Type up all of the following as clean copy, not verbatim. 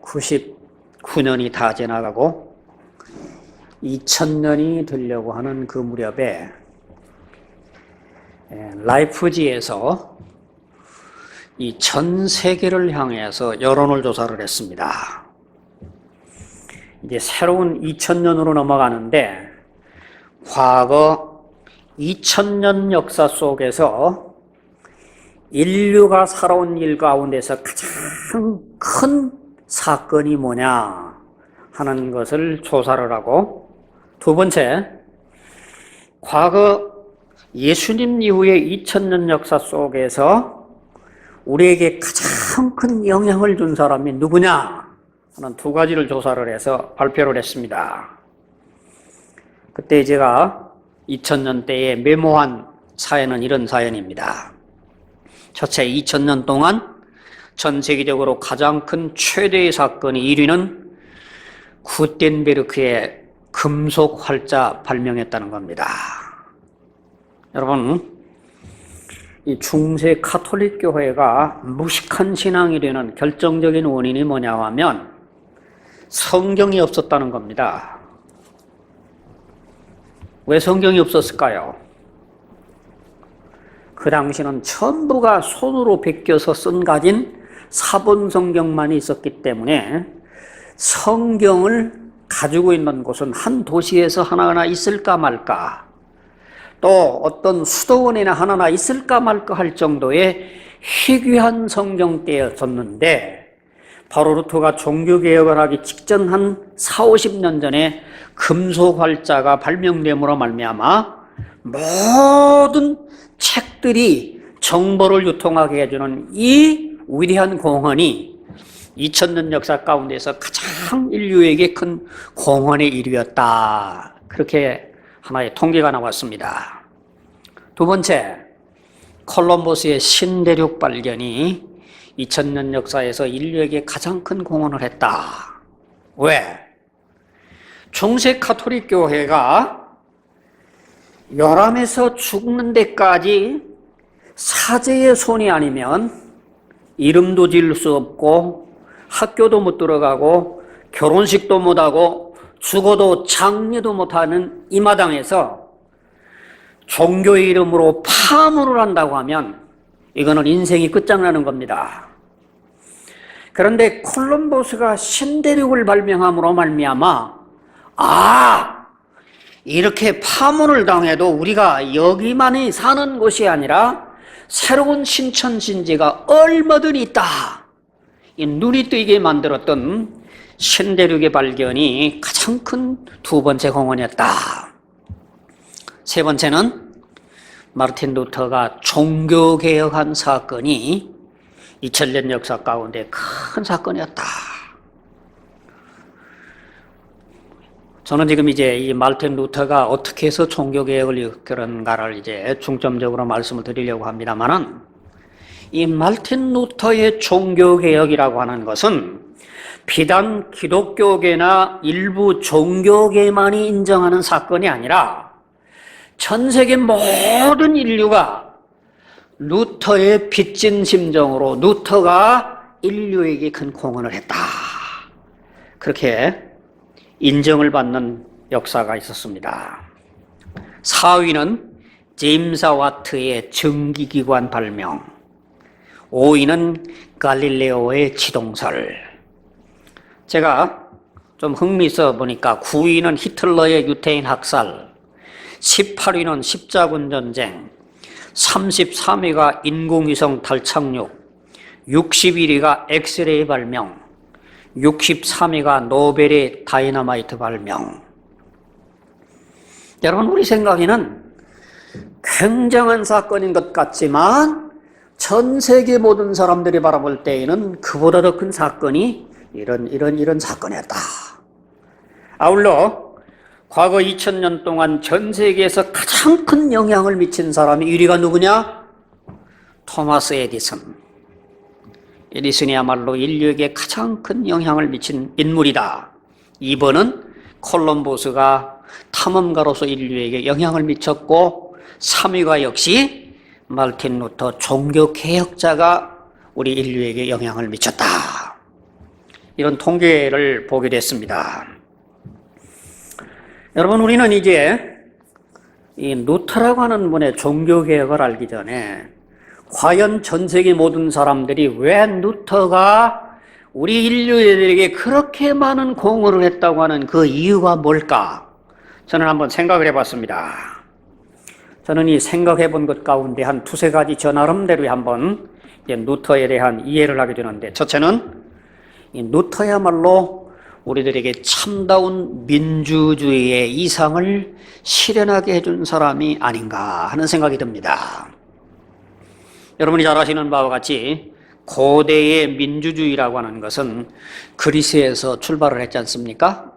1999년이 다 지나가고 2000년이 되려고 하는 그 무렵에 라이프지에서 이 전 세계를 향해서 여론을 조사를 했습니다. 이제 새로운 2000년으로 넘어가는데 과거 2000년 역사 속에서 인류가 살아온 일 가운데서 가장 큰 사건이 뭐냐 하는 것을 조사를 하고, 두 번째, 과거 예수님 이후의 2000년 역사 속에서 우리에게 가장 큰 영향을 준 사람이 누구냐 하는 두 가지를 조사를 해서 발표를 했습니다. 그때 제가 2000년 때에 메모한 사연은 이런 사연입니다. 첫째, 2000년 동안 전 세계적으로 가장 큰 최대의 사건이 1위는 구텐베르크의 금속 활자 발명했다는 겁니다. 여러분, 이 중세 가톨릭 교회가 무식한 신앙이 되는 결정적인 원인이 뭐냐 하면 성경이 없었다는 겁니다. 왜 성경이 없었을까요? 그 당시는 전부가 손으로 베껴서 쓴 가진 사본 성경만이 있었기 때문에 성경을 가지고 있는 곳은 한 도시에서 하나하나 있을까 말까, 또 어떤 수도원이나 하나나 있을까 말까 할 정도의 희귀한 성경때였었는데, 바로 루터가 종교개혁을 하기 직전 한 40-50년 전에 금속활자가 발명됨으로 말미암아 모든 책들이 정보를 유통하게 해주는 이 위대한 공헌이 2000년 역사 가운데서 가장 인류에게 큰 공헌의 일이었다, 그렇게 하나의 통계가 나왔습니다. 두 번째, 콜럼버스의 신대륙 발견이 2000년 역사에서 인류에게 가장 큰 공헌을 했다. 왜? 중세 가톨릭 교회가 열암에서 죽는 데까지 사제의 손이 아니면 이름도 지을 수 없고 학교도 못 들어가고 결혼식도 못하고 죽어도 장례도 못하는 이 마당에서 종교의 이름으로 파문을 한다고 하면 이거는 인생이 끝장나는 겁니다. 그런데 콜럼버스가 신대륙을 발명함으로 말미암아 이렇게 파문을 당해도 우리가 여기만이 사는 곳이 아니라 새로운 신천진지가 얼마든지 있다, 이 눈이 뜨이게 만들었던 신대륙의 발견이 가장 큰 두 번째 공헌이었다. 세 번째는 마르틴 루터가 종교개혁한 사건이 2000년 역사 가운데 큰 사건이었다. 저는 지금 이제 이 마르틴 루터가 어떻게 해서 종교개혁을 이끌었는가를 이제 중점적으로 말씀을 드리려고 합니다만은, 이 마르틴 루터의 종교개혁이라고 하는 것은 비단 기독교계나 일부 종교계만이 인정하는 사건이 아니라 전 세계 모든 인류가 루터의 빚진 심정으로 루터가 인류에게 큰 공헌을 했다, 그렇게 인정을 받는 역사가 있었습니다. 4위는 제임스 와트의 증기기관 발명, 5위는 갈릴레오의 지동설. 제가 좀 흥미있어 보니까 9위는 히틀러의 유태인 학살, 18위는 십자군 전쟁, 33위가 인공위성 달 착륙, 61위가 엑스레이 발명, 63위가 노벨의 다이너마이트 발명. 여러분, 우리 생각에는 굉장한 사건인 것 같지만 전 세계 모든 사람들이 바라볼 때에는 그보다 더 큰 사건이 이런 사건이었다. 아울러 과거 2000년 동안 전 세계에서 가장 큰 영향을 미친 사람이 1위가 누구냐? 토마스 에디슨. 에디슨이야말로 인류에게 가장 큰 영향을 미친 인물이다. 2번은 콜럼버스가 탐험가로서 인류에게 영향을 미쳤고, 3위가 역시 마르틴 루터 종교개혁자가 우리 인류에게 영향을 미쳤다. 이런 통계를 보게 됐습니다. 여러분, 우리는 이제 이 루터라고 하는 분의 종교개혁을 알기 전에 과연 전 세계 모든 사람들이 왜 루터가 우리 인류애들에게 그렇게 많은 공헌을 했다고 하는 그 이유가 뭘까? 저는 한번 생각을 해봤습니다. 저는 이 생각해 본 것 가운데 한 두세 가지 저 나름대로 한번 루터에 대한 이해를 하게 되는데, 첫째는 이 루터야말로 우리들에게 참다운 민주주의의 이상을 실현하게 해준 사람이 아닌가 하는 생각이 듭니다. 여러분이 잘 아시는 바와 같이 고대의 민주주의라고 하는 것은 그리스에서 출발을 했지 않습니까?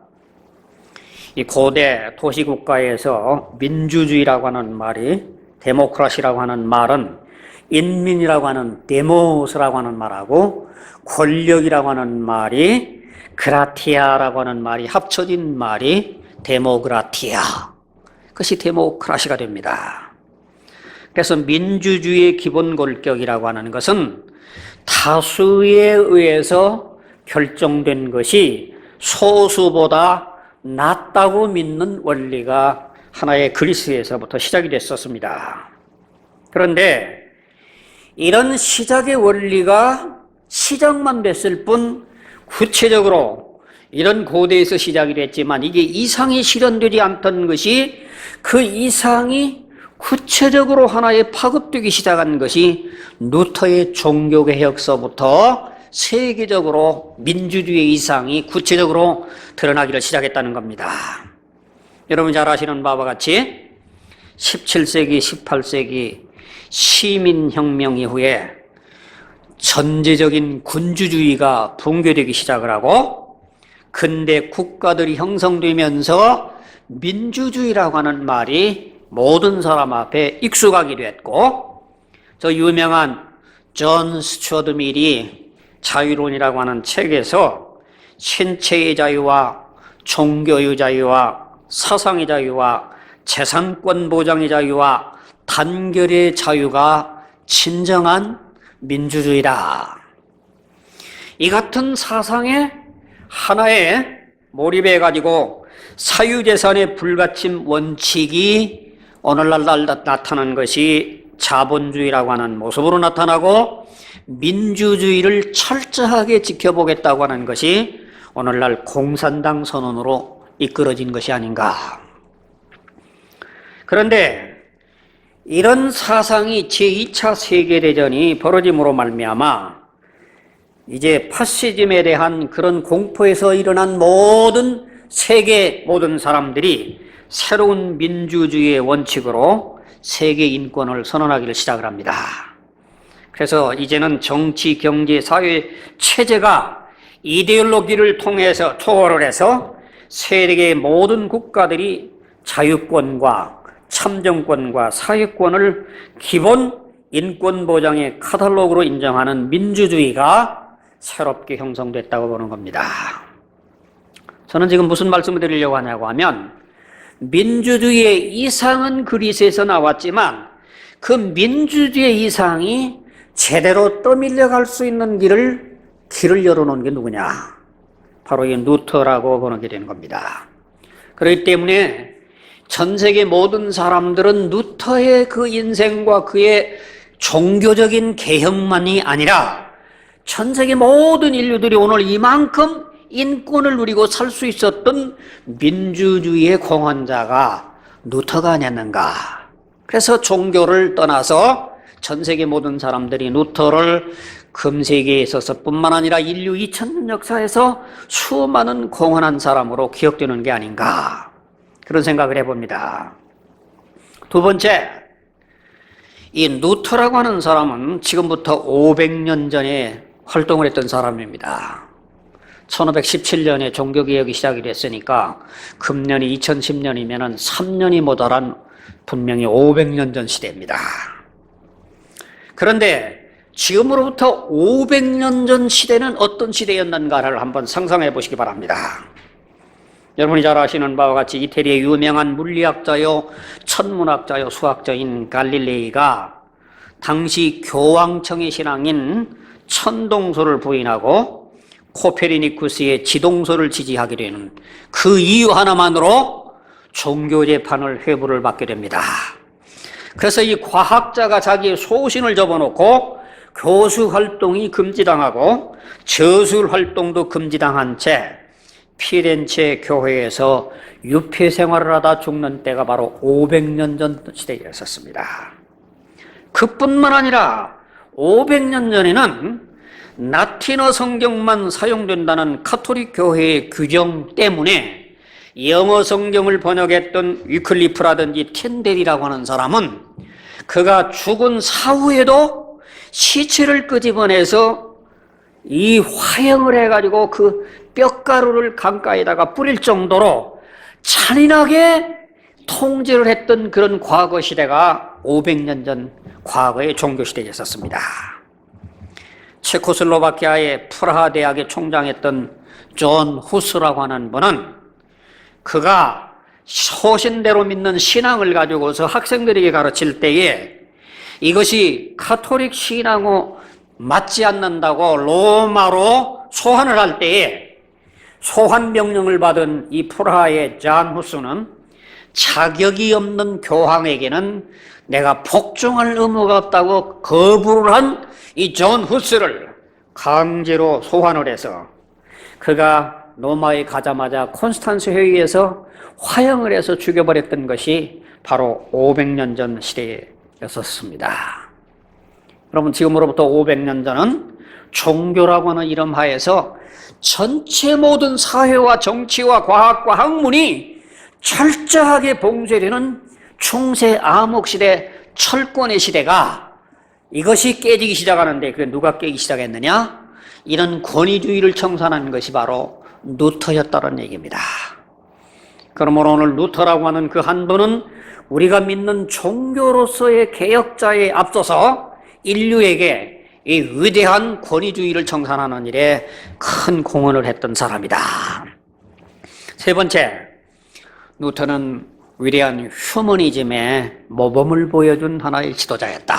이 고대 도시국가에서 민주주의라고 하는 말이, 데모크라시라고 하는 말은 인민이라고 하는 데모스라고 하는 말하고 권력이라고 하는 말이 그라티아라고 하는 말이 합쳐진 말이 데모그라티아, 그것이 데모크라시가 됩니다. 그래서 민주주의의 기본 골격이라고 하는 것은 다수에 의해서 결정된 것이 소수보다 낫다고 믿는 원리가 하나의 그리스에서부터 시작이 됐었습니다. 그런데 이런 시작의 원리가 시작만 됐을 뿐 구체적으로 이런 고대에서 시작이 됐지만 이게 이상이 실현되지 않던 것이, 그 이상이 구체적으로 하나의 파급되기 시작한 것이 루터의 종교개혁서부터 세계적으로 민주주의의 이상이 구체적으로 드러나기를 시작했다는 겁니다. 여러분 잘 아시는 바와 같이 17세기, 18세기 시민혁명 이후에 전제적인 군주주의가 붕괴되기 시작을 하고 근대 국가들이 형성되면서 민주주의라고 하는 말이 모든 사람 앞에 익숙하게 됐고, 저 유명한 존 스튜어트 밀이 자유론이라고 하는 책에서 신체의 자유와 종교의 자유와 사상의 자유와 재산권 보장의 자유와 단결의 자유가 진정한 민주주의다. 이 같은 사상에 하나에 몰입해가지고 사유재산의 불가침 원칙이 오늘날 나타난 것이 자본주의라고 하는 모습으로 나타나고, 민주주의를 철저하게 지켜보겠다고 하는 것이 오늘날 공산당 선언으로 이끌어진 것이 아닌가. 그런데 이런 사상이 제2차 세계대전이 벌어짐으로 말미암아 이제 파시즘에 대한 그런 공포에서 일어난 모든 세계 모든 사람들이 새로운 민주주의의 원칙으로 세계 인권을 선언하기를 시작을 합니다. 그래서 이제는 정치, 경제, 사회 체제가 이데올로기를 통해서 초월을 해서 세계의 모든 국가들이 자유권과 참정권과 사회권을 기본 인권 보장의 카탈로그로 인정하는 민주주의가 새롭게 형성됐다고 보는 겁니다. 저는 지금 무슨 말씀을 드리려고 하냐고 하면, 민주주의의 이상은 그리스에서 나왔지만 그 민주주의의 이상이 제대로 떠밀려갈 수 있는 길을 열어놓은 게 누구냐? 바로 이 루터라고 보게 되는 겁니다. 그렇기 때문에 전 세계 모든 사람들은 루터의 그 인생과 그의 종교적인 개혁만이 아니라 전 세계 모든 인류들이 오늘 이만큼 인권을 누리고 살 수 있었던 민주주의의 공헌자가 루터가 아니었는가. 그래서 종교를 떠나서 전 세계 모든 사람들이 루터를 금세기에 있어서 뿐만 아니라 인류 2000년 역사에서 수많은 공헌한 사람으로 기억되는 게 아닌가, 그런 생각을 해봅니다. 두 번째, 이 루터라고 하는 사람은 지금부터 500년 전에 활동을 했던 사람입니다. 1517년에 종교개혁이 시작이 됐으니까 금년이 2010년이면 3년이 모자란 분명히 500년 전 시대입니다. 그런데 지금으로부터 500년 전 시대는 어떤 시대였는가를 한번 상상해 보시기 바랍니다. 여러분이 잘 아시는 바와 같이 이태리의 유명한 물리학자요 천문학자요 수학자인 갈릴레이가 당시 교황청의 신앙인 천동설을 부인하고 코페르니쿠스의 지동설을 지지하게 되는 그 이유 하나만으로 종교 재판을 회부를 받게 됩니다. 그래서 이 과학자가 자기의 소신을 접어놓고 교수 활동이 금지당하고 저술 활동도 금지당한 채 피렌체 교회에서 유폐 생활을 하다 죽는 때가 바로 500년 전 시대였었습니다. 그뿐만 아니라 500년 전에는 라틴어 성경만 사용된다는 가톨릭 교회의 규정 때문에 영어 성경을 번역했던 위클리프라든지 텐델이라고 하는 사람은 그가 죽은 사후에도 시체를 끄집어내서 이 화형을 해가지고 그 뼈가루를 강가에다가 뿌릴 정도로 잔인하게 통제를 했던 그런 과거 시대가 500년 전 과거의 종교 시대였었습니다. 체코슬로바키아의 프라하 대학의 총장했던 존 후스라고 하는 분은 그가 소신대로 믿는 신앙을 가지고서 학생들에게 가르칠 때에 이것이 가톨릭 신앙과 맞지 않는다고 로마로 소환을 할 때에 소환 명령을 받은 이 프라하의 존 후스는 자격이 없는 교황에게는 내가 복종할 의무가 없다고 거부를 한 이 존 후스를 강제로 소환을 해서 그가 로마에 가자마자 콘스탄스 회의에서 화형을 해서 죽여버렸던 것이 바로 500년 전 시대였었습니다. 여러분, 지금으로부터 500년 전은 종교라고 하는 이름 하에서 전체 모든 사회와 정치와 과학과 학문이 철저하게 봉쇄되는 중세 암흑시대 철권의 시대가 이것이 깨지기 시작하는데 그게 누가 깨기 시작했느냐? 이런 권위주의를 청산한 것이 바로 루터였다는 얘기입니다. 그러므로 오늘 루터라고 하는 그 한 분은 우리가 믿는 종교로서의 개혁자에 앞서서 인류에게 이 위대한 권위주의를 청산하는 일에 큰 공헌을 했던 사람이다. 세 번째, 루터는 위대한 휴머니즘의 모범을 보여준 하나의 지도자였다.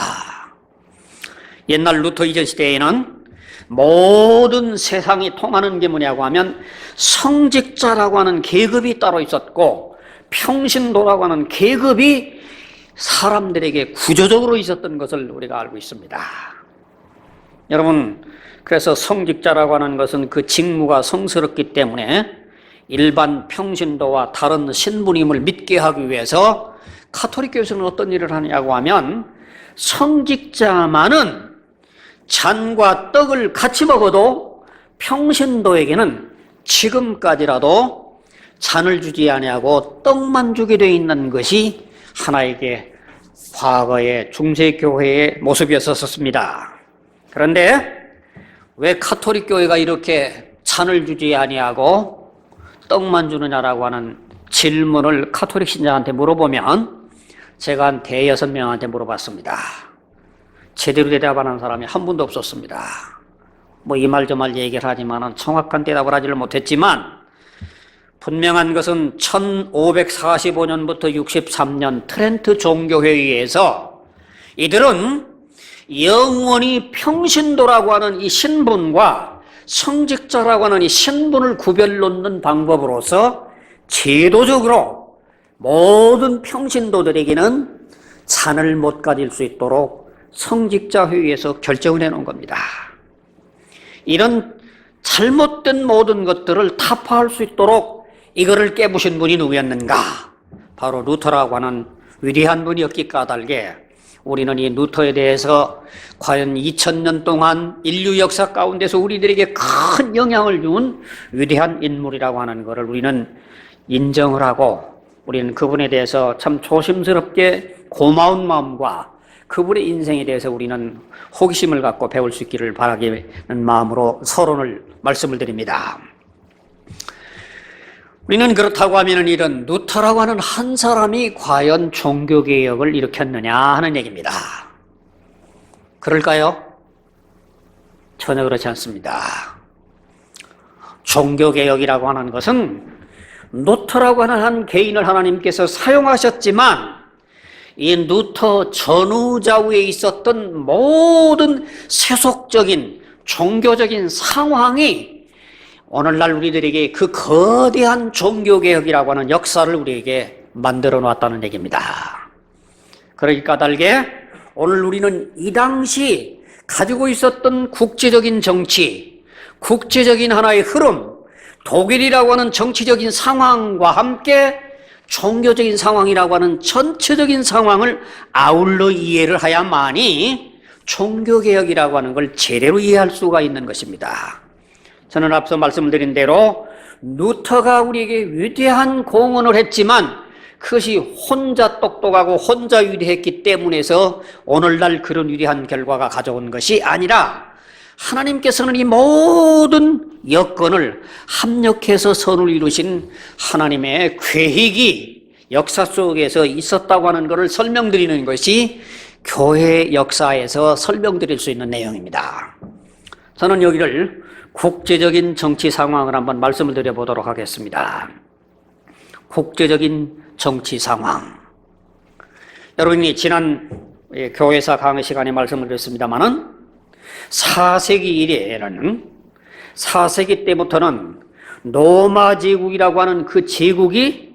옛날 루터 이전 시대에는 모든 세상이 통하는 게 뭐냐고 하면 성직자라고 하는 계급이 따로 있었고 평신도라고 하는 계급이 사람들에게 구조적으로 있었던 것을 우리가 알고 있습니다. 여러분, 그래서 성직자라고 하는 것은 그 직무가 성스럽기 때문에 일반 평신도와 다른 신부님을 믿게 하기 위해서 가톨릭교에서는 어떤 일을 하냐고 하면 성직자만은 잔과 떡을 같이 먹어도 평신도에게는 지금까지라도 잔을 주지 아니하고 떡만 주게 되어 있는 것이 하나의 과거의 중세교회의 모습이었었습니다. 그런데 왜 가톨릭 교회가 이렇게 잔을 주지 아니하고 떡만 주느냐라고 하는 질문을 가톨릭 신자한테 물어보면 제가 한 대여섯 명한테 물어봤습니다. 제대로 대답하는 사람이 한 분도 없었습니다. 뭐 이 말 저 말 얘기를 하지만 정확한 대답을 하지를 못했지만 분명한 것은 1545년부터 63년 트렌트 종교회의에서 이들은 영원히 평신도라고 하는 이 신분과 성직자라고 하는 이 신분을 구별놓는 방법으로서 제도적으로 모든 평신도들에게는 잔을 못 가질 수 있도록 성직자 회의에서 결정을 해놓은 겁니다. 이런 잘못된 모든 것들을 타파할 수 있도록 이거를 깨부신 분이 누구였는가? 바로 루터라고 하는 위대한 분이었기 까닭에 우리는 이 루터에 대해서 과연 2000년 동안 인류 역사 가운데서 우리들에게 큰 영향을 준 위대한 인물이라고 하는 것을 우리는 인정을 하고 우리는 그분에 대해서 참 조심스럽게 고마운 마음과 그분의 인생에 대해서 우리는 호기심을 갖고 배울 수 있기를 바라는 마음으로 서론을 말씀을 드립니다. 우리는 그렇다고 하면 이런 루터라고 하는 한 사람이 과연 종교개혁을 일으켰느냐 하는 얘기입니다. 그럴까요? 전혀 그렇지 않습니다. 종교개혁이라고 하는 것은 루터라고 하는 한 개인을 하나님께서 사용하셨지만 이 루터 전후좌우에 있었던 모든 세속적인 종교적인 상황이 오늘날 우리들에게 그 거대한 종교개혁이라고 하는 역사를 우리에게 만들어 놨다는 얘기입니다. 그러기 까닭에 오늘 우리는 이 당시 가지고 있었던 국제적인 정치, 국제적인 하나의 흐름, 독일이라고 하는 정치적인 상황과 함께 종교적인 상황이라고 하는 전체적인 상황을 아울러 이해를 해야만이 종교개혁이라고 하는 걸 제대로 이해할 수가 있는 것입니다. 저는 앞서 말씀드린 대로 루터가 우리에게 위대한 공헌을 했지만 그것이 혼자 똑똑하고 혼자 위대했기 때문에서 오늘날 그런 위대한 결과가 가져온 것이 아니라 하나님께서는 이 모든 여건을 합력해서 선을 이루신 하나님의 계획이 역사 속에서 있었다고 하는 것을 설명드리는 것이 교회 역사에서 설명드릴 수 있는 내용입니다. 저는 여기를 국제적인 정치 상황을 한번 말씀을 드려보도록 하겠습니다. 국제적인 정치 상황. 여러분이 지난 교회사 강의 시간에 말씀을 드렸습니다마는 4세기 이래에는 4세기 때부터는 로마 제국이라고 하는 그 제국이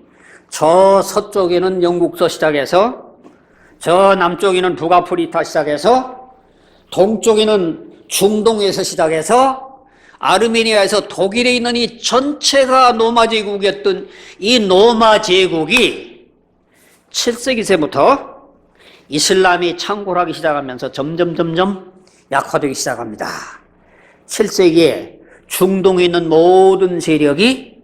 저 서쪽에는 영국서 시작해서 저 남쪽에는 북아프리카 시작해서 동쪽에는 중동에서 시작해서 아르메니아에서 독일에 있는 이 전체가 로마 제국이었던 이 로마 제국이 7세기세부터 이슬람이 창궐하기 시작하면서 점점 약화되기 시작합니다. 7세기에 중동에 있는 모든 세력이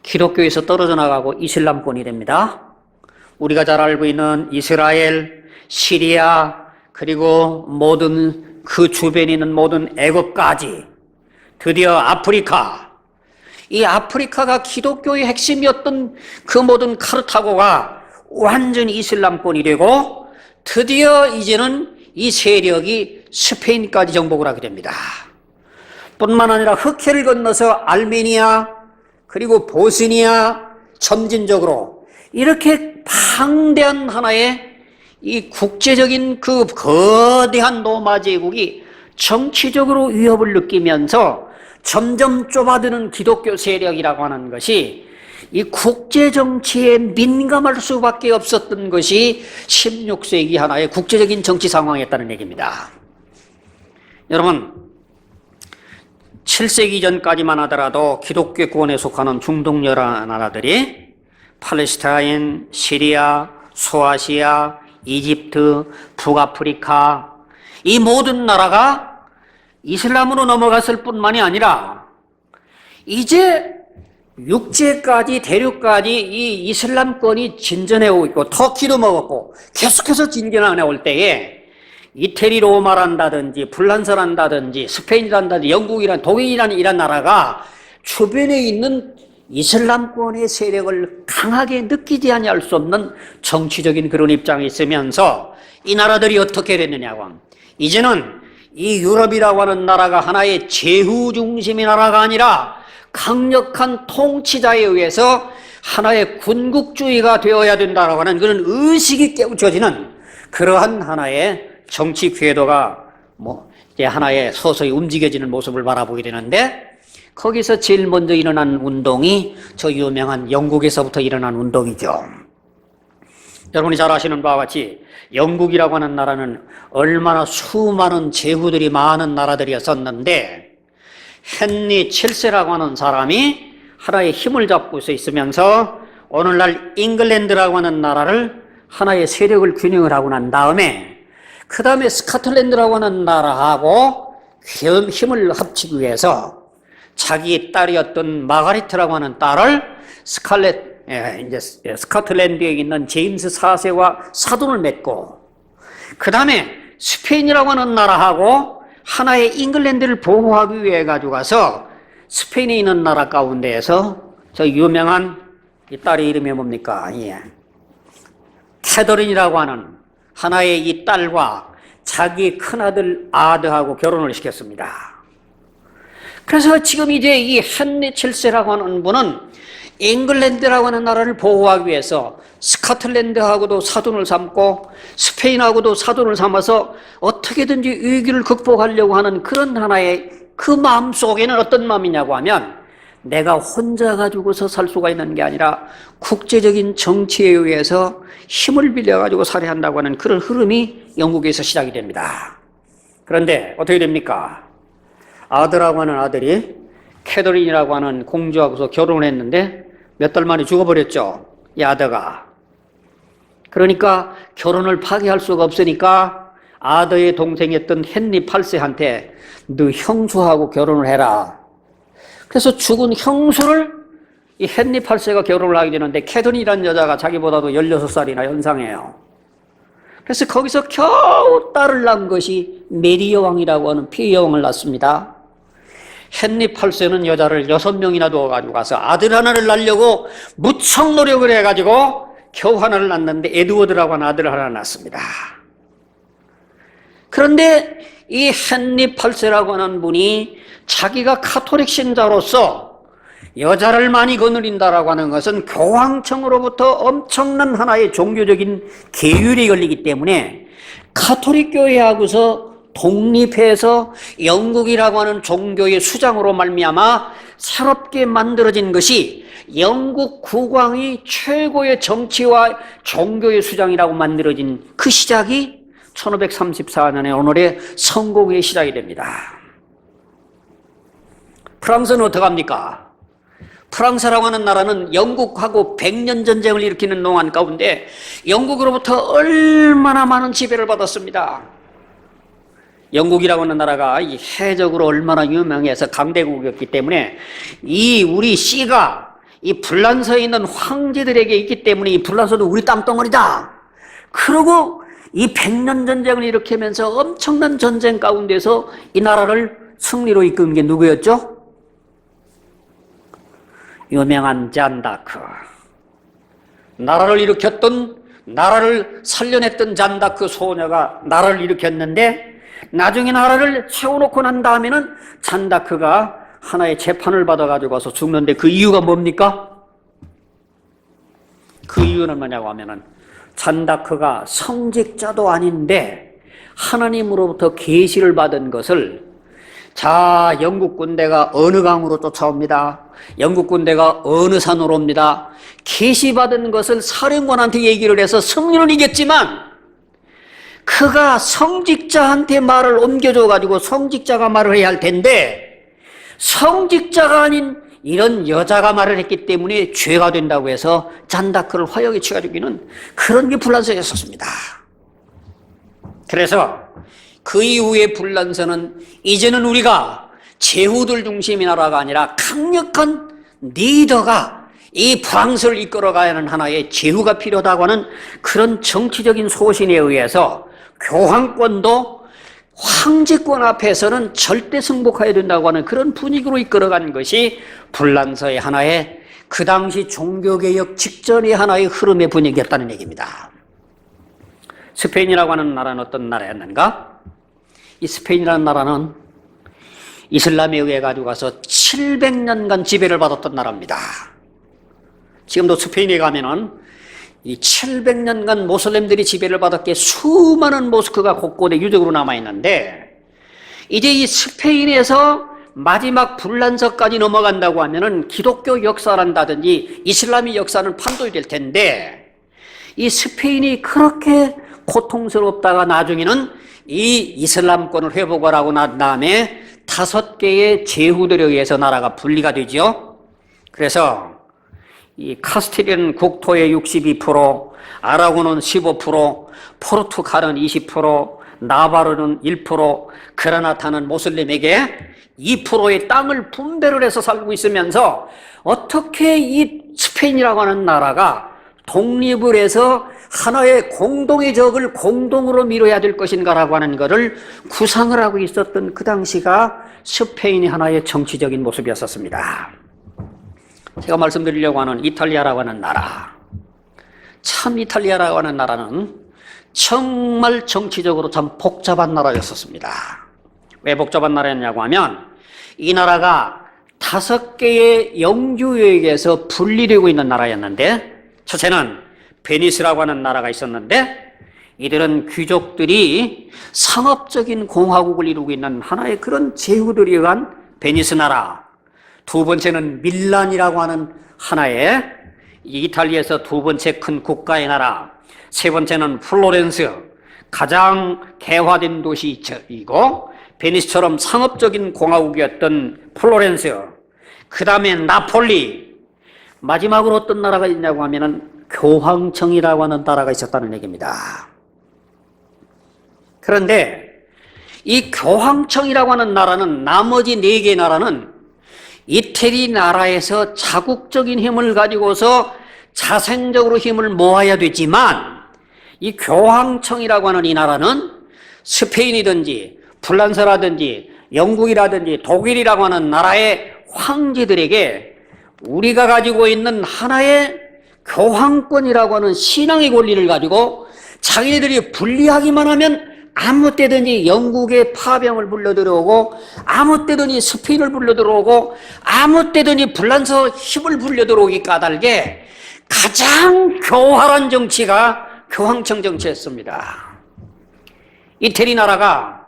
기독교에서 떨어져 나가고 이슬람권이 됩니다. 우리가 잘 알고 있는 이스라엘, 시리아, 그리고 모든 그 주변에 있는 모든 애국까지 드디어 아프리카, 이 아프리카가 기독교의 핵심이었던 그 모든 카르타고가 완전히 이슬람권이 되고 드디어 이제는 이 세력이 스페인까지 정복을 하게 됩니다. 뿐만 아니라 흑해를 건너서 알메니아 그리고 보스니아 점진적으로 이렇게 방대한 하나의 이 국제적인 그 거대한 로마 제국이 정치적으로 위협을 느끼면서 점점 좁아드는 기독교 세력이라고 하는 것이 이 국제정치에 민감할 수밖에 없었던 것이 16세기 하나의 국제적인 정치 상황이었다는 얘기입니다. 여러분, 7세기 전까지만 하더라도 기독교권에 속하는 중동 여러 나라들이 팔레스타인, 시리아, 소아시아, 이집트, 북아프리카 이 모든 나라가 이슬람으로 넘어갔을 뿐만이 아니라 이제 육지까지 대륙까지 이 이슬람권이 진전해 오고 있고 터키도 먹었고 계속해서 진전해 올 때에 이태리 로마란다든지 불란서란다든지 스페인이란다든지 영국이란 독일이란 이런 나라가 주변에 있는 이슬람권의 세력을 강하게 느끼지 아니할 수 없는 정치적인 그런 입장이 있으면서 이 나라들이 어떻게 됐느냐고 하면 이제는 이 유럽이라고 하는 나라가 하나의 제후 중심의 나라가 아니라 강력한 통치자에 의해서 하나의 군국주의가 되어야 된다고 하는 그런 의식이 깨우쳐지는 그러한 하나의 정치 궤도가 이제 하나의 서서히 움직여지는 모습을 바라보게 되는데 거기서 제일 먼저 일어난 운동이 저 유명한 영국에서부터 일어난 운동이죠. 여러분이 잘 아시는 바와 같이 영국이라고 하는 나라는 얼마나 수많은 제후들이 많은 나라들이었었는데 헨리 7세라고 하는 사람이 하나의 힘을 잡고 있으면서 오늘날 잉글랜드라고 하는 나라를 하나의 세력을 균형을 하고 난 다음에 그 다음에 스코틀랜드라고 하는 나라하고 힘을 합치기 위해서 자기 딸이었던 마가리트라고 하는 딸을 스코틀랜드에 있는 제임스 4세와 사돈을 맺고 그 다음에 스페인이라고 하는 나라하고 하나의 잉글랜드를 보호하기 위해 가지고 가서 스페인에 있는 나라 가운데에서 저 유명한 이 딸의 이름이 뭡니까? 캐더린이라고 하는 하나의 이 딸과 자기 큰아들 아드하고 결혼을 시켰습니다. 그래서 지금 이제 이 헨리 7세라고 하는 분은 잉글랜드라고 하는 나라를 보호하기 위해서 스코틀랜드하고도 사돈을 삼고 스페인하고도 사돈을 삼아서 어떻게든지 위기를 극복하려고 하는 그런 하나의 그 마음 속에는 어떤 마음이냐고 하면 내가 혼자 가지고서 살 수가 있는 게 아니라 국제적인 정치에 의해서 힘을 빌려가지고 살아야 한다고 하는 그런 흐름이 영국에서 시작이 됩니다. 그런데 어떻게 됩니까? 아들하고 하는 아들이 캐더린이라고 하는 공주하고서 결혼을 했는데 몇 달 만에 죽어버렸죠. 이 아들가. 그러니까 결혼을 파기할 수가 없으니까 아들의 동생이었던 헨리 8세한테 너 형수하고 결혼을 해라. 그래서 죽은 형수를 이 헨리 8세가 결혼을 하게 되는데 캐더린이라는 여자가 자기보다도 16살이나 연상해요. 그래서 거기서 겨우 딸을 낳은 것이 메리 여왕이라고 하는 피해 여왕을 낳습니다. 헨리 8세는 여자를 6명이나 두어가지고 가서 아들 하나를 낳으려고 무척 노력을 해가지고 겨우 하나를 낳는데 에드워드라고 하는 아들을 하나 낳습니다. 그런데 이 헨리 8세라고 하는 분이 자기가 카톨릭 신자로서 여자를 많이 거느린다라고 하는 것은 교황청으로부터 엄청난 하나의 종교적인 계율이 걸리기 때문에 카톨릭 교회하고서 독립해서 영국이라고 하는 종교의 수장으로 말미암아 새롭게 만들어진 것이 영국 국왕이 최고의 정치와 종교의 수장이라고 만들어진 그 시작이 1534년에 오늘의 성공의 시작이 됩니다. 프랑스는 어떡합니까? 프랑스라고 하는 나라는 영국하고 100년 전쟁을 일으키는 동안 가운데 영국으로부터 얼마나 많은 지배를 받았습니다. 영국이라고 하는 나라가 이 해적으로 얼마나 유명해서 강대국이었기 때문에 이 우리 씨가 이 불란서에 있는 황제들에게 있기 때문에 이 불란서도 우리 땅덩어리다. 그러고 이 100년 전쟁을 일으키면서 엄청난 전쟁 가운데서 이 나라를 승리로 이끈 게 누구였죠? 유명한 잔다크. 나라를 일으켰던, 나라를 살려냈던 잔다크 소녀가 나라를 일으켰는데 나중에 나라를 세워놓고 난 다음에는 잔다크가 하나의 재판을 받아가지고 와서 죽는데 그 이유가 뭡니까? 그 이유는 뭐냐고 하면은 잔다크가 성직자도 아닌데 하나님으로부터 계시를 받은 것을 자, 영국 군대가 어느 강으로 쫓아옵니다. 영국 군대가 어느 산으로 옵니다. 계시받은 것을 사령관한테 얘기를 해서 승리를 이겼지만 그가 성직자한테 말을 옮겨줘가지고 성직자가 말을 해야 할 텐데 성직자가 아닌 이런 여자가 말을 했기 때문에 죄가 된다고 해서 잔다크를 화형에 치가 죽이는 그런 게 불란서였었습니다. 그래서 그 이후에 불란서는 이제는 우리가 제후들 중심의 나라가 아니라 강력한 리더가 이 프랑스를 이끌어가야 하는 하나의 제후가 필요하다고 하는 그런 정치적인 소신에 의해서 교황권도 황제권 앞에서는 절대 승복해야 된다고 하는 그런 분위기로 이끌어가는 것이 불란서의 하나의 그 당시 종교개혁 직전의 하나의 흐름의 분위기였다는 얘기입니다. 스페인이라고 하는 나라는 어떤 나라였는가? 이 스페인이라는 나라는 이슬람에 의해 가지고 가서 700년간 지배를 받았던 나라입니다. 지금도 스페인에 가면은 이 700년간 모슬렘들이 지배를 받았기에 수많은 모스크가 곳곳에 유적으로 남아있는데 이제 이 스페인에서 마지막 불란서까지 넘어간다고 하면은 기독교 역사란다든지 이슬람의 역사는 판도이 될 텐데 이 스페인이 그렇게 고통스럽다가 나중에는 이 이슬람권을 회복을 하고 난 다음에 5개의 제후들에 의해서 나라가 분리가 되죠. 그래서 이 카스틸리아는 국토의 62%, 아라고는 15%, 포르투갈은 20%, 나바르는 1%, 그라나타는 모슬림에게 2%의 땅을 분배를 해서 살고 있으면서 어떻게 이 스페인이라고 하는 나라가 독립을 해서 하나의 공동의 적을 공동으로 미뤄야 될 것인가라고 하는 것을 구상을 하고 있었던 그 당시가 스페인의 하나의 정치적인 모습이었었습니다. 제가 말씀드리려고 하는 이탈리아라고 하는 나라, 참 이탈리아라고 하는 나라는 정말 정치적으로 참 복잡한 나라였었습니다. 왜 복잡한 나라였냐고 하면 이 나라가 5개의 영주에게서 분리되고 있는 나라였는데 첫째는 베니스라고 하는 나라가 있었는데, 이들은 귀족들이 상업적인 공화국을 이루고 있는 하나의 그런 제후들에 의한 베니스 나라. 두 번째는 밀란이라고 하는 하나의 이탈리아에서 두 번째 큰 국가의 나라. 세 번째는 플로렌스, 가장 개화된 도시이고 베니스처럼 상업적인 공화국이었던 플로렌스. 그 다음에 나폴리. 마지막으로 어떤 나라가 있냐고 하면은 교황청이라고 하는 나라가 있었다는 얘기입니다. 그런데 이 교황청이라고 하는 나라는, 나머지 4개의 나라는 이태리 나라에서 자국적인 힘을 가지고서 자생적으로 힘을 모아야 되지만, 이 교황청이라고 하는 이 나라는 스페인이든지 프랑스라든지 영국이라든지 독일이라고 하는 나라의 황제들에게 우리가 가지고 있는 하나의 교황권이라고 하는 신앙의 권리를 가지고 자기네들이 불리하기만 하면 아무 때든지 영국의 파병을 불러들어오고, 아무 때든지 스페인을 불러들어오고, 아무 때든지 프랑스 힘을 불러들어오기 까닭에 가장 교활한 정치가 교황청 정치였습니다. 이태리 나라가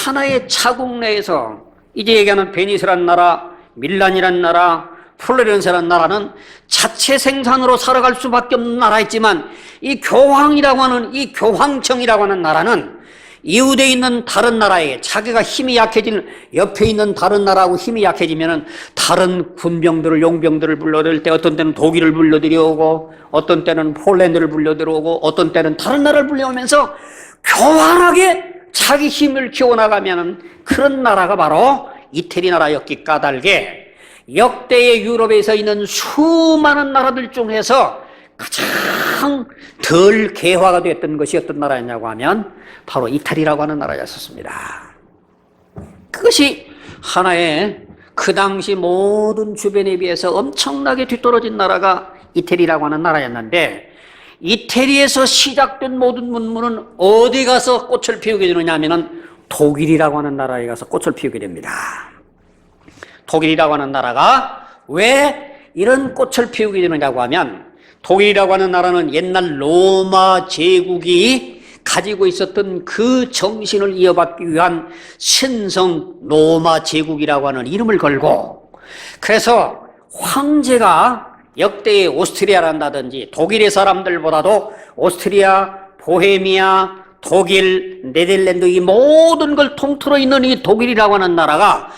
하나의 차국 내에서 이제 얘기하는 베니스란 나라, 밀란이란 나라, 플로렌스란 나라는 자체 생산으로 살아갈 수밖에 없는 나라였지만, 이 교황이라고 하는, 이 교황청이라고 하는 나라는 이웃에 있는 다른 나라에 자기가 힘이 약해지는, 옆에 있는 다른 나라하고 힘이 약해지면은 다른 군병들을, 용병들을 불러들일 때 어떤 때는 독일을 불러들여오고, 어떤 때는 폴란드를 불러들여오고, 어떤 때는 다른 나라를 불려오면서 교활하게 자기 힘을 키워나가면은 그런 나라가 바로 이태리 나라였기 까닭에 역대의 유럽에서 있는 수많은 나라들 중에서 가장 덜 개화가 됐던 것이 어떤 나라였냐고 하면 바로 이태리라고 하는 나라였었습니다. 그것이 하나의 그 당시 모든 주변에 비해서 엄청나게 뒤떨어진 나라가 이태리라고 하는 나라였는데, 이태리에서 시작된 모든 문물은 어디 가서 꽃을 피우게 되느냐 하면은 독일이라고 하는 나라에 가서 꽃을 피우게 됩니다. 독일이라고 하는 나라가 왜 이런 꽃을 피우게 되느냐고 하면, 독일이라고 하는 나라는 옛날 로마 제국이 가지고 있었던 그 정신을 이어받기 위한 신성 로마 제국이라고 하는 이름을 걸고, 그래서 황제가 역대의 오스트리아란다든지 독일의 사람들보다도 오스트리아, 보헤미아, 독일, 네덜란드 이 모든 걸 통틀어 있는 이 독일이라고 하는 나라가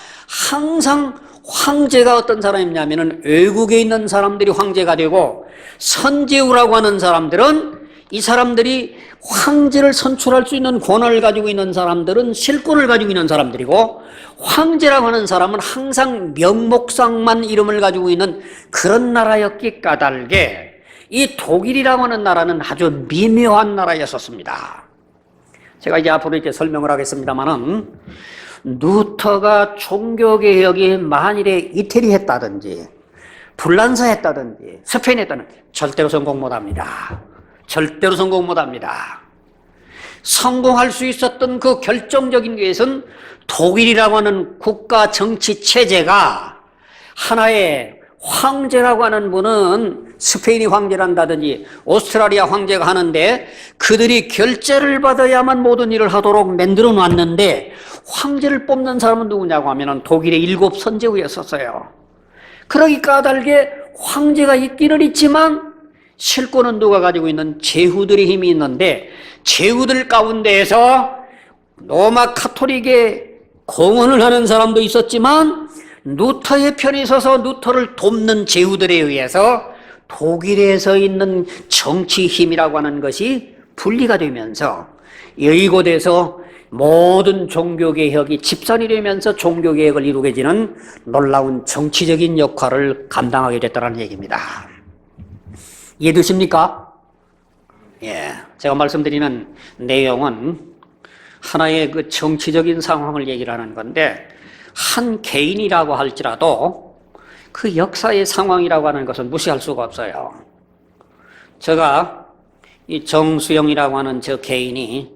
항상 황제가 어떤 사람이냐면은 외국에 있는 사람들이 황제가 되고, 선제후라고 하는 사람들은, 이 사람들이 황제를 선출할 수 있는 권한을 가지고 있는 사람들은 실권을 가지고 있는 사람들이고, 황제라고 하는 사람은 항상 명목상만 이름을 가지고 있는 그런 나라였기 까닭에 이 독일이라고 하는 나라는 아주 미묘한 나라였었습니다. 제가 이제 앞으로 이렇게 설명을 하겠습니다만은, 루터가 종교개혁이 만일에 이태리 했다든지 불란서 했다든지 스페인 했다든지 절대로 성공 못합니다. 절대로 성공 못합니다. 성공할 수 있었던 그 결정적인 것은 독일이라고 하는 국가 정치 체제가 하나의 황제라고 하는 분은 스페인이 황제란다든지 오스트라리아 황제가 하는데 그들이 결제를 받아야만 모든 일을 하도록 만들어 놨는데, 황제를 뽑는 사람은 누구냐고 하면 독일의 7 선제후였었어요. 그러기 까닭에 황제가 있기는 있지만 실권은 누가 가지고 있는 제후들의 힘이 있는데, 제후들 가운데에서 로마 카톨릭에 공헌을 하는 사람도 있었지만 루터의 편에 서서 루터를 돕는 제후들에 의해서 독일에서 있는 정치 힘이라고 하는 것이 분리가 되면서 이곳에서 모든 종교개혁이 집산이 되면서 종교개혁을 이루게 되는 놀라운 정치적인 역할을 감당하게 됐다는 얘기입니다. 이해되십니까? 예, 제가 말씀드리는 내용은 하나의 그 정치적인 상황을 얘기를 하는 건데, 한 개인이라고 할지라도 그 역사의 상황이라고 하는 것은 무시할 수가 없어요. 제가 이 정수영이라고 하는 저 개인이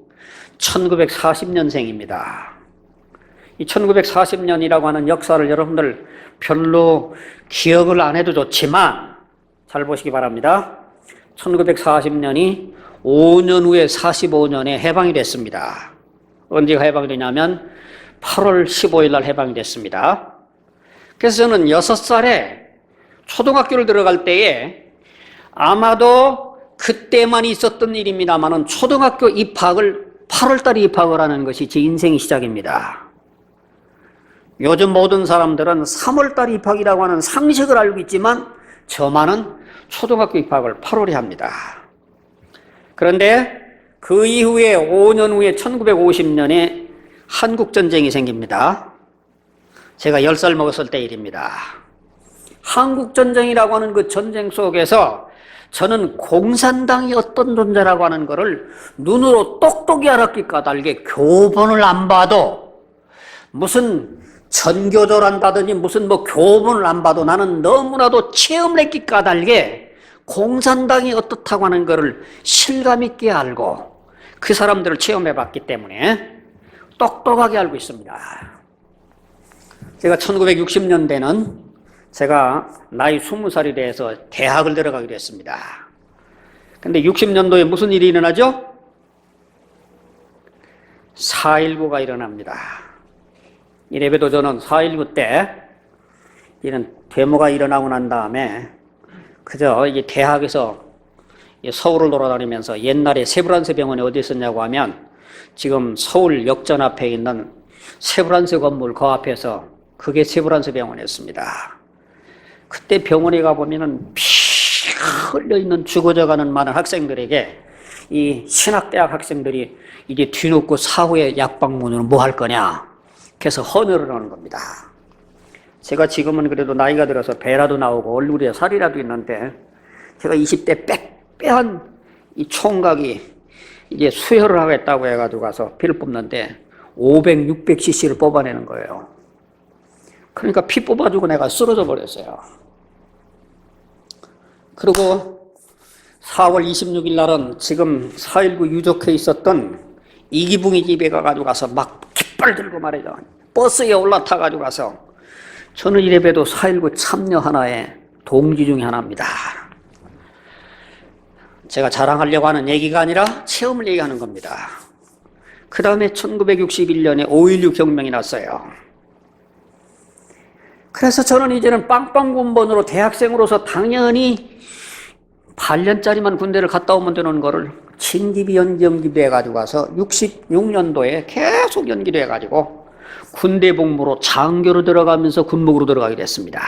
1940년생입니다. 이 1940년이라고 하는 역사를 여러분들 별로 기억을 안 해도 좋지만 잘 보시기 바랍니다. 1940년이 5년 후에 45년에 해방이 됐습니다. 언제가 해방이 되냐면 8월 15일 날 해방이 됐습니다. 그래서 저는 6살에 초등학교를 들어갈 때에 아마도 그때만 있었던 일입니다만은 초등학교 입학을 8월 달에 입학을 하는 것이 제 인생의 시작입니다. 요즘 모든 사람들은 3월 달 입학이라고 하는 상식을 알고 있지만 저만은 초등학교 입학을 8월에 합니다. 그런데 그 이후에 5년 후에 1950년에 한국전쟁이 생깁니다. 제가 10살 먹었을 때 일입니다. 한국전쟁이라고 하는 그 전쟁 속에서 저는 공산당이 어떤 존재라고 하는 것을 눈으로 똑똑히 알았기 까닭에 교본을 안 봐도 무슨 전교조란다든지 무슨 교본을 안 봐도 나는 너무나도 체험을 했기 까닭에 공산당이 어떻다고 하는 것을 실감 있게 알고 그 사람들을 체험해 봤기 때문에 똑똑하게 알고 있습니다. 제가 1960년대는 제가 나이 20살이 돼서 대학을 들어가기로 했습니다. 근데 60년도에 무슨 일이 일어나죠? 4.19가 일어납니다. 이래봬도 저는 4.19 때 이런 데모가 일어나고 난 다음에 그저 이 대학에서 서울을 돌아다니면서 옛날에 세브란스 병원이 어디 있었냐고 하면 지금 서울 역전 앞에 있는 세브란스 건물 그 앞에서 그게 세브란스 병원이었습니다. 그때 병원에 가보면은 피 흘려있는 죽어져가는 많은 학생들에게 이 신학대학 학생들이 이제 뒤놓고 사후에 약방문으로 뭐 할 거냐 그래서 헌혈을 하는 겁니다. 제가 지금은 그래도 나이가 들어서 배라도 나오고 얼굴에 살이라도 있는데 제가 20대 빽빽한 이 총각이 이제 수혈을 하겠다고 해가지고 가서 피를 뽑는데 500, 600cc를 뽑아내는 거예요. 그러니까 피 뽑아주고 내가 쓰러져 버렸어요. 그리고 4월 26일 날은 지금 4.19 유족회 있었던 이기붕이 집에 가서 막 깃발 들고 말이죠. 버스에 올라타가지고 가서 저는 이래봬도 4.19 참여 하나의 동지 중에 하나입니다. 제가 자랑하려고 하는 얘기가 아니라 체험을 얘기하는 겁니다. 그 다음에 1961년에 5.16 혁명이 났어요. 그래서 저는 이제는 빵빵군번으로 대학생으로서 당연히 8년짜리만 군대를 갔다 오면 되는 거를 진기비 연기비 해가지고 가서 66년도에 계속 연기를 해가지고 군대 복무로 장교로 들어가면서 군목으로 들어가게 됐습니다.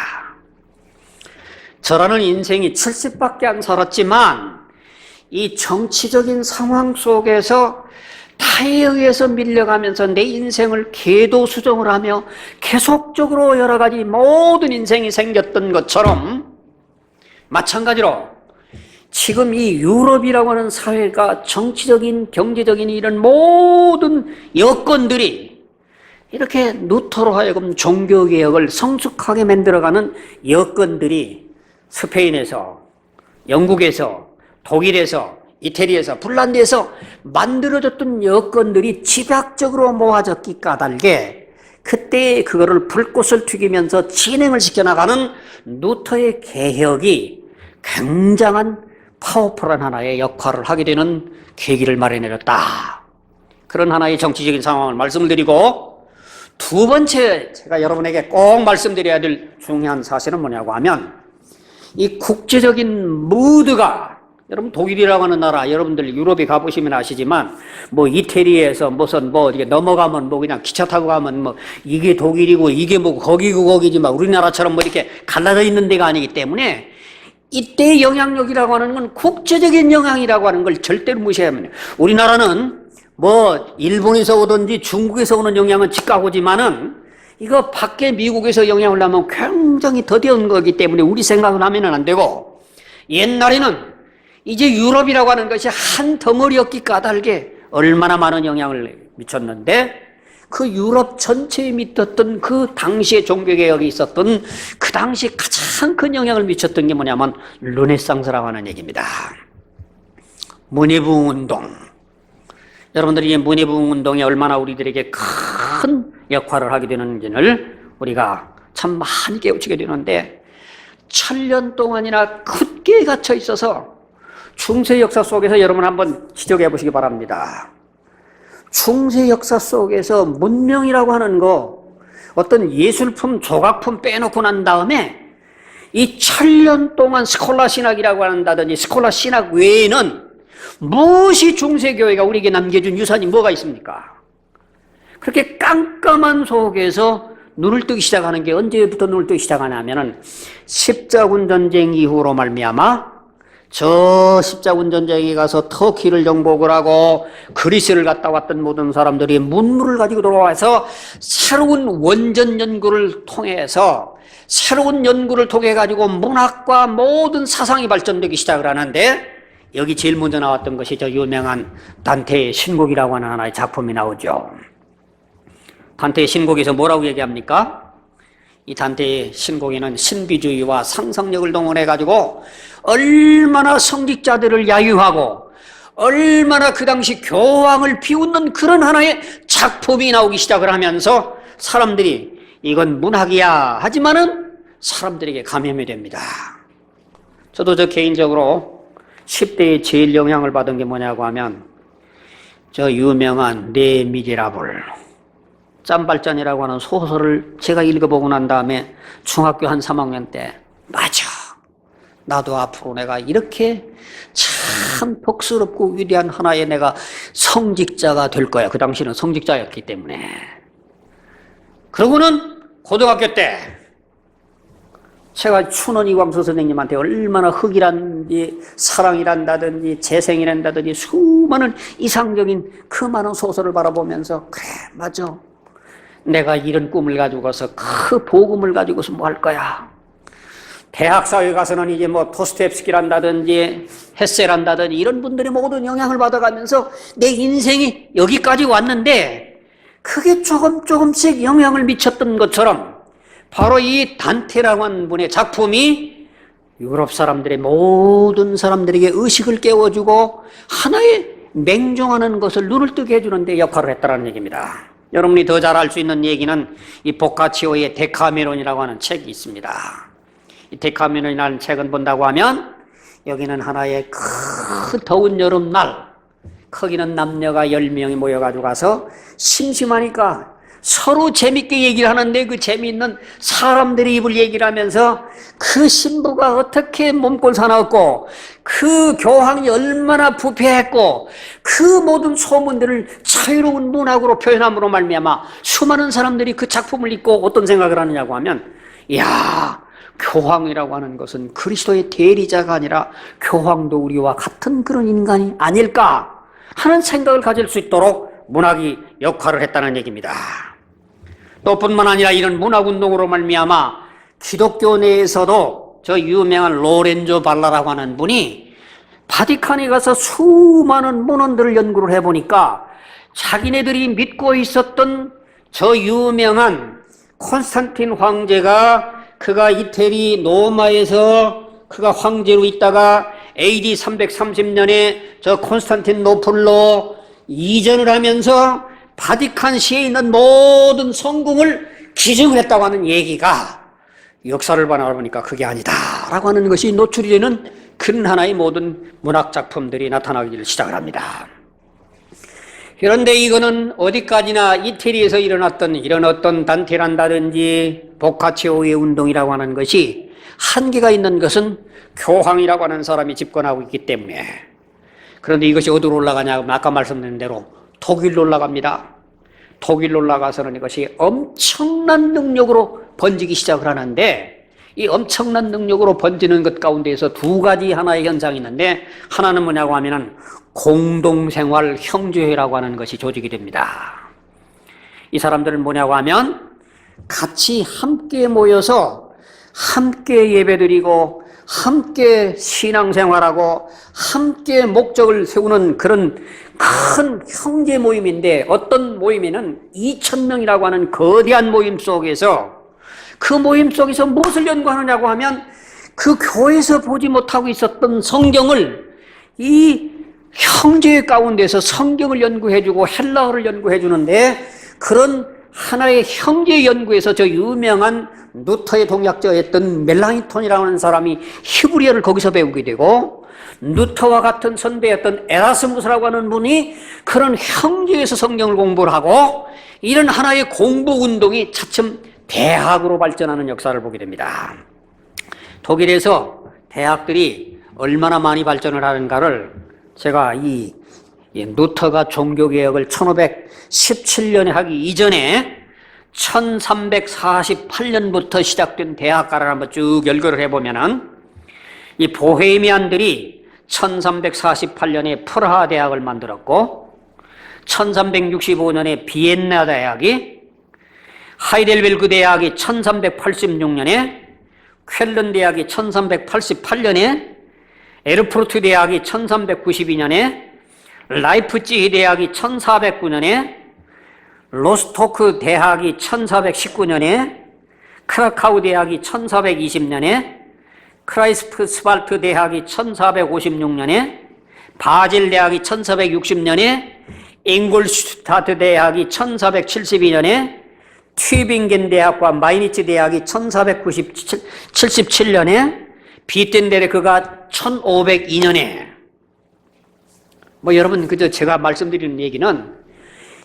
저라는 인생이 70밖에 안 살았지만 이 정치적인 상황 속에서 타에 의해서 밀려가면서 내 인생을 궤도수정을 하며 계속적으로 여러 가지 모든 인생이 생겼던 것처럼 마찬가지로 지금 이 유럽이라고 하는 사회가 정치적인 경제적인 이런 모든 여건들이 이렇게 루터로 하여금 종교개혁을 성숙하게 만들어가는 여건들이 스페인에서 영국에서 독일에서 이태리에서 폴란드에서 만들어졌던 여건들이 집약적으로 모아졌기 까닭에 그때 그거를 불꽃을 튀기면서 진행을 시켜나가는 루터의 개혁이 굉장한 파워풀한 하나의 역할을 하게 되는 계기를 마련해줬다. 그런 하나의 정치적인 상황을 말씀을 드리고 두 번째 제가 여러분에게 꼭 말씀드려야 될 중요한 사실은 뭐냐고 하면 이 국제적인 무드가 여러분 독일이라고 하는 나라 여러분들 유럽에 가보시면 아시지만 이태리에서 무슨 이게 넘어가면 그냥 기차 타고 가면 이게 독일이고 이게 거기고 거기지만 우리나라처럼 이렇게 갈라져 있는 데가 아니기 때문에 이때의 영향력이라고 하는 건 국제적인 영향이라고 하는 걸 절대로 무시하면 돼요. 우리나라는 일본에서 오든지 중국에서 오는 영향은 직가고지만은 이거 밖에 미국에서 영향을 나면 굉장히 더디운 거기 때문에 우리 생각을 하면은 안 되고 옛날에는 이제 유럽이라고 하는 것이 한 덩어리였기 까닭에 얼마나 많은 영향을 미쳤는데 그 유럽 전체에 미쳤던 그 당시에 종교개혁이 있었던 그 당시 가장 큰 영향을 미쳤던 게 뭐냐면 르네상스라고 하는 얘기입니다. 문예부흥운동. 여러분들이 문예부흥운동이 얼마나 우리들에게 큰 역할을 하게 되는지를 우리가 참 많이 깨우치게 되는데 1000년 동안이나 굳게 갇혀 있어서 중세 역사 속에서 여러분 한번 지적해 보시기 바랍니다. 중세 역사 속에서 문명이라고 하는 거, 어떤 예술품, 조각품 빼놓고 난 다음에 이 1000년 동안 스콜라 신학이라고 한다든지 스콜라 신학 외에는 무엇이 중세교회가 우리에게 남겨준 유산이 뭐가 있습니까? 그렇게 깜깜한 속에서 눈을 뜨기 시작하는 게 언제부터 눈을 뜨기 시작하냐면은 십자군 전쟁 이후로 말미암아 저 십자군 전쟁에 가서 터키를 정복을 하고 그리스를 갔다 왔던 모든 사람들이 문물을 가지고 돌아와서 새로운 원전 연구를 통해서 새로운 연구를 통해 가지고 문학과 모든 사상이 발전되기 시작을 하는데 여기 제일 먼저 나왔던 것이 저 유명한 단테의 신곡이라고 하는 하나의 작품이 나오죠. 단테의 신곡에서 뭐라고 얘기합니까? 이 단테의 신곡에는 신비주의와 상상력을 동원해 가지고 얼마나 성직자들을 야유하고 얼마나 그 당시 교황을 비웃는 그런 하나의 작품이 나오기 시작을 하면서 사람들이 이건 문학이야 하지만은 사람들에게 감염이 됩니다. 저도 저 개인적으로 10대에 제일 영향을 받은 게 뭐냐고 하면 저 유명한 네 미제라블 짬발전이라고 하는 소설을 제가 읽어보고 난 다음에 중학교 한 3학년 때 맞아, 나도 앞으로 내가 이렇게 참 복스럽고 위대한 하나의 내가 성직자가 될 거야. 그 당시는 성직자였기 때문에. 그러고는 고등학교 때 제가 춘원 이광수 선생님한테 얼마나 흑이란지 사랑이란다든지 재생이란다든지 수많은 이상적인 그 많은 소설을 바라보면서 그래 맞아, 내가 이런 꿈을 가지고서 그 복음을 가지고서 뭐 할 거야. 대학사회 가서는 이제 뭐 도스토옙스키란다든지 헤세란다든지 이런 분들이 모든 영향을 받아가면서 내 인생이 여기까지 왔는데 그게 조금씩 영향을 미쳤던 것처럼 바로 이 단테라고 하는 분의 작품이 유럽 사람들의 모든 사람들에게 의식을 깨워주고 하나의 맹종하는 것을 눈을 뜨게 해주는 데 역할을 했다는 얘기입니다. 여러분이 더 잘 알 수 있는 얘기는 이 보카치오의 데카메론이라고 하는 책이 있습니다. 이 데카메론이라는 책은 본다고 하면 여기는 하나의 큰 더운 여름날 거기는 남녀가 10명이 모여가지고 가서 심심하니까 서로 재밌게 얘기를 하는데 그 재미있는 사람들이 입을 얘기를 하면서 그 신부가 어떻게 몸꼴 사나웠고 그 교황이 얼마나 부패했고 그 모든 소문들을 자유로운 문학으로 표현함으로 말미암아 수많은 사람들이 그 작품을 읽고 어떤 생각을 하느냐고 하면 이야, 교황이라고 하는 것은 그리스도의 대리자가 아니라 교황도 우리와 같은 그런 인간이 아닐까 하는 생각을 가질 수 있도록 문학이 역할을 했다는 얘기입니다. 또 뿐만 아니라 이런 문학운동으로 말미암아 기독교 내에서도 저 유명한 로렌조 발라라고 하는 분이 바티칸에 가서 수많은 문헌들을 연구를 해보니까 자기네들이 믿고 있었던 저 유명한 콘스탄틴 황제가 그가 이태리 로마에서 그가 황제로 있다가 AD 330년에 저 콘스탄틴노플로 이전을 하면서 바티칸시에 있는 모든 성궁을 기증을 했다고 하는 얘기가 역사를 바라보니까 그게 아니다라고 하는 것이 노출이 되는 그런 하나의 모든 문학작품들이 나타나기 시작을 합니다. 그런데 이거는 어디까지나 이태리에서 일어났던 이런 어떤 단테란다든지 보카치오의 운동이라고 하는 것이 한계가 있는 것은 교황이라고 하는 사람이 집권하고 있기 때문에. 그런데 이것이 어디로 올라가냐면 아까 말씀드린 대로 독일로 올라갑니다. 독일로 올라가서는 이것이 엄청난 능력으로 번지기 시작을 하는데 이 엄청난 능력으로 번지는 것 가운데에서 두 가지 하나의 현상이 있는데 하나는 뭐냐고 하면은 공동생활 형제회라고 하는 것이 조직이 됩니다. 이 사람들은 뭐냐고 하면 같이 함께 모여서 함께 예배드리고 함께 신앙생활하고 함께 목적을 세우는 그런 큰 형제 모임인데 어떤 모임에는 2000명이라고 하는 거대한 모임 속에서 그 모임 속에서 무엇을 연구하느냐고 하면 그 교회에서 보지 못하고 있었던 성경을 이 형제 가운데서 성경을 연구해주고 헬라어를 연구해주는데 그런 하나의 형제 연구에서 저 유명한 루터의 동역자였던 멜랑이톤이라는 사람이 히브리어를 거기서 배우게 되고 루터와 같은 선배였던 에라스무스라고 하는 분이 그런 형제에서 성경을 공부를 하고 이런 하나의 공부 운동이 차츰 대학으로 발전하는 역사를 보게 됩니다. 독일에서 대학들이 얼마나 많이 발전을 하는가를 제가 이 루터가 종교개혁을 1517년에 하기 이전에 1348년부터 시작된 대학가를 한번 쭉 열거를 해보면은 이 보헤미안들이 1348년에 프라하 대학을 만들었고 1365년에 비엔나 대학이, 하이델베르크 대학이 1386년에, 쾰른 대학이 1388년에, 에르푸르트 대학이 1392년에, 라이프치히 대학이 1409년에, 로스토크 대학이 1419년에, 크라카우 대학이 1420년에, 크라이스트스발트 대학이 1456년에, 바질 대학이 1460년에, 잉골슈타트 대학이 1472년에, 튜빙겐 대학과 마이니츠 대학이 1477년에, 비텐베르크가 1502년에. 여러분 그저 제가 말씀드리는 얘기는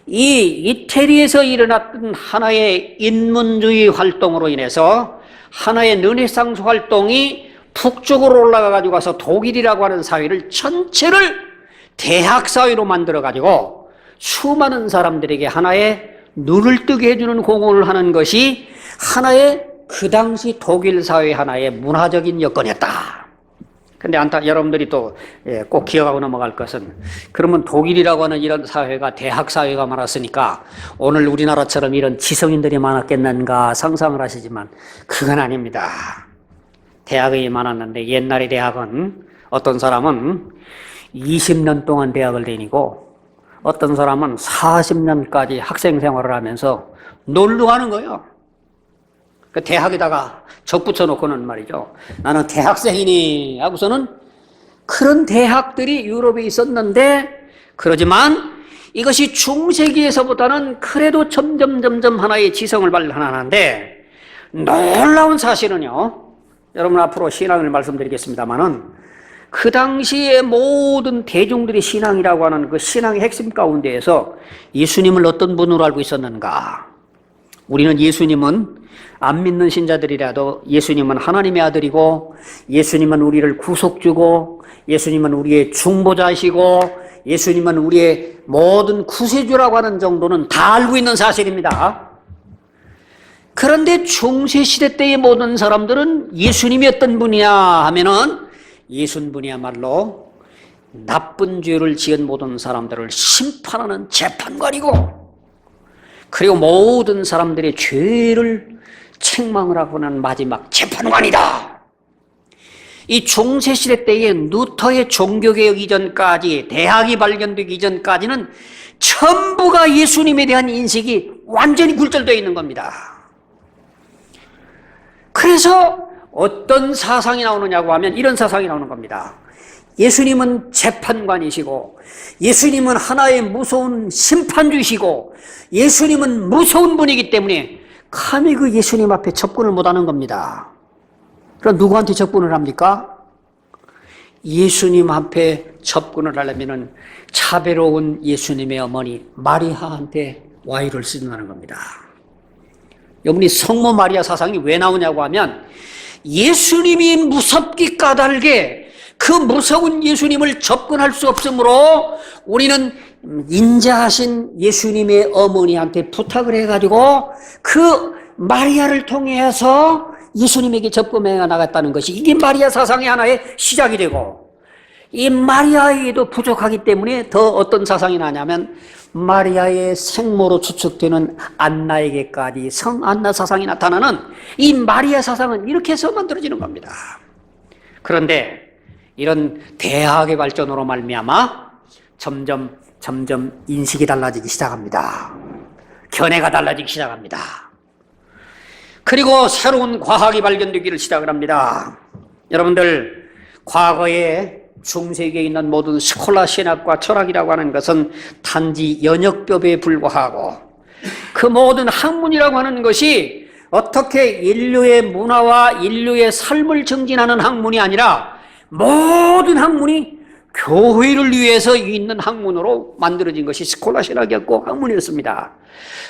이 이태리에서 일어났던 하나의 인문주의 활동으로 인해서 하나의 르네상스 활동이 북쪽으로 올라가 가지고 와서 독일이라고 하는 사회를 전체를 대학 사회로 만들어 가지고 수많은 사람들에게 하나의 눈을 뜨게 해주는 공헌을 하는 것이 하나의 그 당시 독일 사회의 하나의 문화적인 여건이었다. 근데 여러분들이 또 꼭 기억하고 넘어갈 것은, 그러면 독일이라고 하는 이런 사회가 대학 사회가 많았으니까 오늘 우리나라처럼 이런 지성인들이 많았겠는가 상상을 하시지만 그건 아닙니다. 대학이 많았는데 옛날의 대학은 어떤 사람은 20년 동안 대학을 다니고 어떤 사람은 40년까지 학생 생활을 하면서 놀러 가는 거예요. 그 대학에다가 적 붙여놓고는 말이죠. 나는 대학생이니 하고서는 그런 대학들이 유럽에 있었는데, 그러지만 이것이 중세기에서보다는 그래도 점점 하나의 지성을 발현하는데, 놀라운 사실은요, 여러분 앞으로 신앙을 말씀드리겠습니다만은 그 당시에 모든 대중들의 신앙이라고 하는 그 신앙의 핵심 가운데에서 예수님을 어떤 분으로 알고 있었는가? 우리는 예수님은 안 믿는 신자들이라도 예수님은 하나님의 아들이고, 예수님은 우리를 구속주고, 예수님은 우리의 중보자이시고, 예수님은 우리의 모든 구세주라고 하는 정도는 다 알고 있는 사실입니다. 그런데 중세시대 때의 모든 사람들은 예수님이 어떤 분이냐 하면은 예수님분이야말로 나쁜 죄를 지은 모든 사람들을 심판하는 재판관이고, 그리고 모든 사람들의 죄를 책망을 하고는 마지막 재판관이다. 이 중세시대 때의 루터의 종교개혁 이전까지, 대학이 발견되기 이전까지는 전부가 예수님에 대한 인식이 완전히 굴절되어 있는 겁니다. 그래서 어떤 사상이 나오느냐고 하면 이런 사상이 나오는 겁니다. 예수님은 재판관이시고, 예수님은 하나의 무서운 심판주이시고, 예수님은 무서운 분이기 때문에 감히 그 예수님 앞에 접근을 못하는 겁니다. 그럼 누구한테 접근을 합니까? 예수님 앞에 접근을 하려면 자비로운 예수님의 어머니 마리아한테 와이를 쓰는다는 겁니다. 여러분이 성모 마리아 사상이 왜 나오냐고 하면, 예수님이 무섭기 까닭에 그 무서운 예수님을 접근할 수 없으므로 우리는 인자하신 예수님의 어머니한테 부탁을 해가지고 그 마리아를 통해서 예수님에게 접근해 나갔다는 것이, 이게 마리아 사상의 하나의 시작이 되고, 이 마리아에게도 부족하기 때문에 더 어떤 사상이 나냐면 마리아의 생모로 추측되는 안나에게까지 성안나 사상이 나타나는 이 마리아 사상은 이렇게 해서 만들어지는 겁니다. 그런데 이런 대학의 발전으로 말미암아 점점 인식이 달라지기 시작합니다. 견해가 달라지기 시작합니다. 그리고 새로운 과학이 발견되기를 시작을 합니다. 여러분들, 과거에 중세기에 있는 모든 스콜라 신학과 철학이라고 하는 것은 단지 연역법에 불과하고, 그 모든 학문이라고 하는 것이 어떻게 인류의 문화와 인류의 삶을 증진하는 학문이 아니라 모든 학문이 교회를 위해서 있는 학문으로 만들어진 것이 스콜라 신학이었고 학문이었습니다.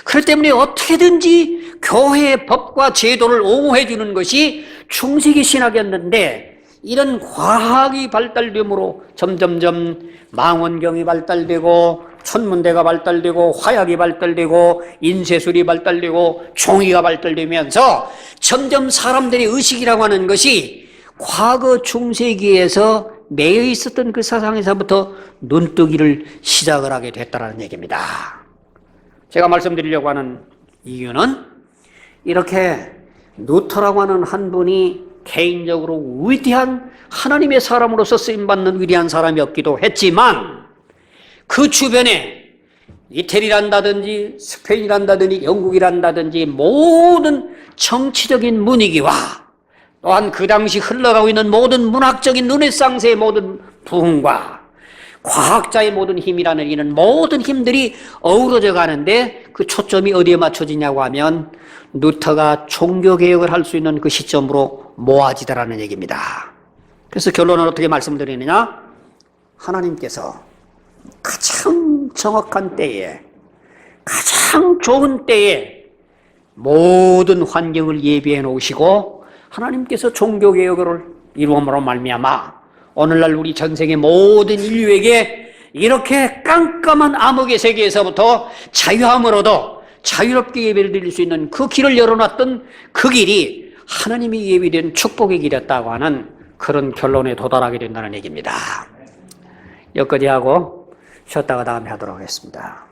그렇기 때문에 어떻게든지 교회의 법과 제도를 옹호해 주는 것이 중세기 신학이었는데, 이런 과학이 발달됨으로 점점점 망원경이 발달되고 천문대가 발달되고 화약이 발달되고 인쇄술이 발달되고 종이가 발달되면서 점점 사람들의 의식이라고 하는 것이 과거 중세기에서 매여 있었던 그 사상에서부터 눈뜨기를 시작을 하게 됐다는 얘기입니다. 제가 말씀드리려고 하는 이유는, 이렇게 루터라고 하는 한 분이 개인적으로 위대한 하나님의 사람으로서 쓰임받는 위대한 사람이었기도 했지만, 그 주변에 이태리란다든지 스페인이란다든지 영국이란다든지 모든 정치적인 분위기와 또한 그 당시 흘러가고 있는 모든 문학적인 르네상스의 모든 부흥과 과학자의 모든 힘이라는 이런 모든 힘들이 어우러져 가는데, 그 초점이 어디에 맞춰지냐고 하면 루터가 종교개혁을 할 수 있는 그 시점으로 모아지더라는 얘기입니다. 그래서 결론은 어떻게 말씀드리느냐? 하나님께서 가장 정확한 때에, 가장 좋은 때에 모든 환경을 예비해 놓으시고 하나님께서 종교개혁을 이루음으로 말미암아 오늘날 우리 전 세계 모든 인류에게 이렇게 깜깜한 암흑의 세계에서부터 자유함으로도 자유롭게 예배를 드릴 수 있는 그 길을 열어놨던 그 길이 하나님이 예비된 축복의 길이었다고 하는 그런 결론에 도달하게 된다는 얘기입니다. 여기까지 하고 쉬었다가 다음에 하도록 하겠습니다.